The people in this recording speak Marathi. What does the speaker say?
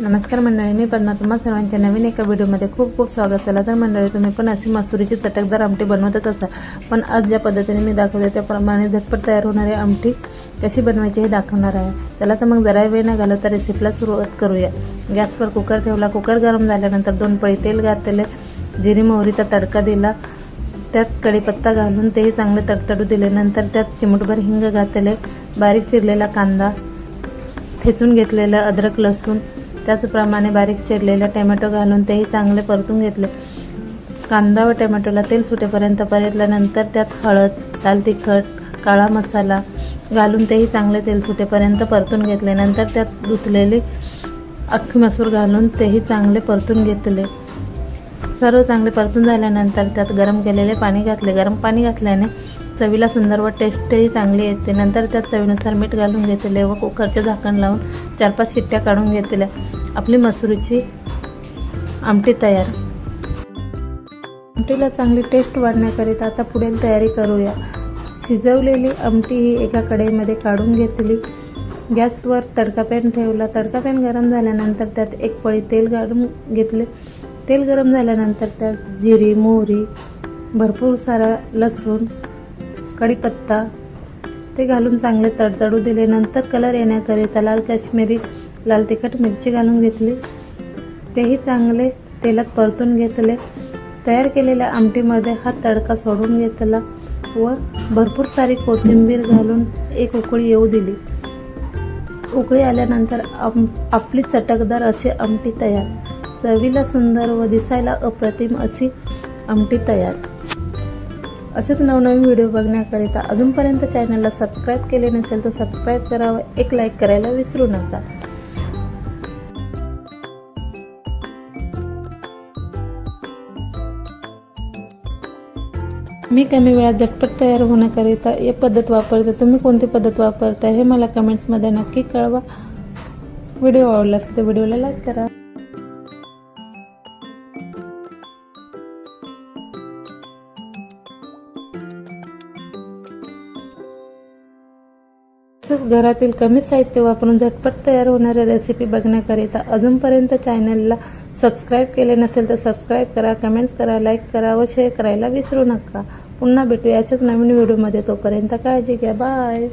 नमस्कार मंडळी, मी पद्मा. तुम्हा सर्वांच्या नवीन एका व्हिडिओमध्ये खूप खूप स्वागत. चला तर मंडळी, तुम्ही पण अशी मसुरीची चटकदार आमटी बनवतच असाल, पण आज ज्या पद्धतीने मी दाखवते त्याप्रमाणे झटपट तयार होणारी आमटी कशी बनवायची हे दाखवणार आहे. चला तर मग जरा वेळ न घालवता रेसिपीला सुरुवात करूया. गॅसवर कुकर ठेवला. कुकर गरम झाल्यानंतर 2 पळी तेल घातले. जिरी मोहरीचा तडका दिला. त्यात कढीपत्ता घालून तेही चांगले तडतडू दिले. नंतर त्यात चिमूटभर हिंग घातले. बारीक चिरलेला कांदा, ठेचून घेतलेलं अद्रक लसूण, त्याचप्रमाणे बारीक चिरलेला टोमॅटो घालून तेही चांगले परतून घेतले. कांदा व टोमॅटोला तेल सुटेपर्यंत परतल्यानंतर त्यात हळद, लाल तिखट, काळा मसाला घालून तेही चांगले तेल सुटेपर्यंत परतून घेतले. नंतर त्यात धुतलेले अख्खी मसूर घालून तेही चांगले परतून घेतले. सर्व चांगले परतून झाल्यानंतर त्यात गरम केलेले पाणी घातले. गरम पाणी घातल्याने चवीला सुंदर व टेस्टही चांगली येते. नंतर त्यात चवीनुसार मीठ घालून घेतले व कुकरचे झाकण लावून 4-5 शिट्ट्या काढून घेतल्या. आपली मसुरीची आमटी तयार. आमटीला चांगली टेस्ट वाढण्याकरिता आता पुढील तयारी करूया. शिजवलेली आमटी ही एका कढईमध्ये काढून घेतली. गॅसवर तडका पॅन ठेवला. तडका पॅन गरम झाल्यानंतर त्यात 1 पळी तेल घालून घेतले. तेल गरम झाल्यानंतर त्यात जिरी, मोहरी, भरपूर सारा लसूण, कढीपत्ता ते घालून चांगले तडतडू दिले. नंतर कलर येण्याकरिता लाल काश्मीरी लाल तिखट मिरची घालून घेतली. तेही चांगले तेलात परतून घेतले. तयार केलेल्या आमटीमध्ये हा तडका सोडून घेतला व भरपूर सारी कोथिंबीर घालून 1 उकळी येऊ दिली. उकळी आल्यानंतर आपली चटकदार अशी आमटी तयार. चवीला सुंदर व दिसायला अप्रतिम अशी आमटी तयार. असेच नवनवीन व्हिडिओ बघण्याकरिता अजूनपर्यंत चॅनलला सबस्क्राईब केले नसेल तर सबस्क्राईब करा व एक लाईक करायला विसरू नका. मी कमी वेळात झटपट तयार होण्याकरिता ही पद्धत वापरते. तुम्ही कोणती पद्धत वापरता हे मला कमेंट्समध्ये नक्की कळवा. व्हिडिओ आवडला असेल तर व्हिडिओला लाईक करा. तसेच घरातील कमी साहित्य वापरून झटपट तयार होणाऱ्या रेसिपी बघण्याकरिता अजूनपर्यंत चॅनलला सबस्क्राईब केले नसेल तर सबस्क्राईब करा, कमेंट्स करा, लाईक करा व शेअर करायला विसरू नका. पुन्हा भेटूया अशाच नवीन व्हिडिओमध्ये. तोपर्यंत काळजी घ्या. बाय.